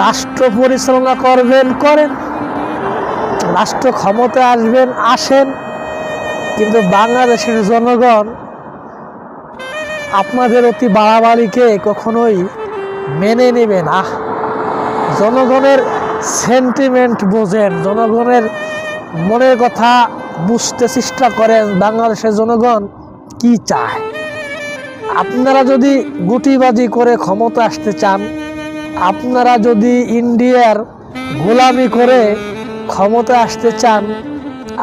রাষ্ট্র পরিচালনা করবেন, করেন, রাষ্ট্র ক্ষমতায় আসবেন, আসেন, কিন্তু বাংলাদেশের জনগণ আপনাদের অতি বাড়াবাড়িকে কখনোই মেনে নেবে না। জনগণের সেন্টিমেন্ট বোঝেন, জনগণের মনের কথা বুঝতে চেষ্টা করেন, বাংলাদেশের জনগণ কি চায়। আপনারা যদি গুটিবাজি করে ক্ষমতা আসতে চান, আপনারা যদি ইন্ডিয়ার গোলামি করে ক্ষমতা আসতে চান,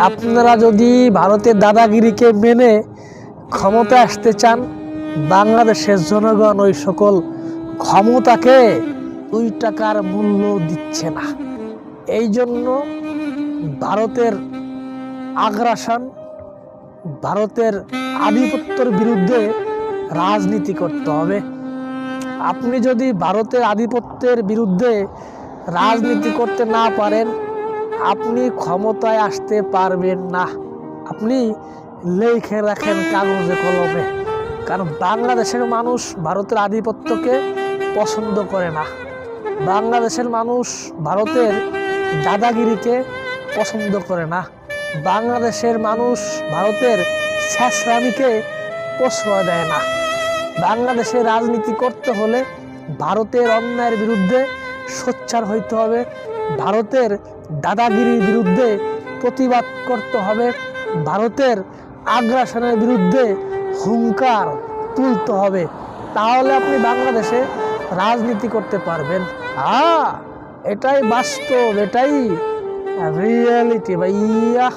আপনারা যদি ভারতের দাদাগিরিকে মেনে ক্ষমতা আসতে চান, বাংলাদেশের জনগণ ওই সকল ক্ষমতাকে 2 টাকার মূল্য দিচ্ছে না। এই জন্য ভারতের আগ্রাসন, ভারতের আধিপত্যের বিরুদ্ধে রাজনীতি করতে হবে। আপনি যদি ভারতের আধিপত্যের বিরুদ্ধে রাজনীতি করতে না পারেন, আপনি ক্ষমতায় আসতে পারবেন না। আপনি লিখে রাখেন কাগজে কলমে, কারণ বাংলাদেশের মানুষ ভারতের আধিপত্যকে পছন্দ করে না। বাংলাদেশের মানুষ ভারতের দাদাগিরিকে পছন্দ করে না। বাংলাদেশের মানুষ ভারতের শেষরামিকে প্রশ্রয় দেয় না। বাংলাদেশে রাজনীতি করতে হলে ভারতের অন্যায়ের বিরুদ্ধে সোচ্চার হইতে হবে, ভারতের দাদাগিরির বিরুদ্ধে প্রতিবাদ করতে হবে, ভারতের আগ্রাসনের বিরুদ্ধে হুঙ্কার তুলতে হবে। তাহলে আপনি বাংলাদেশে রাজনীতি করতে পারবেন। এটাই বাস্তব, এটাই রিয়েলিটি ভাইয়া।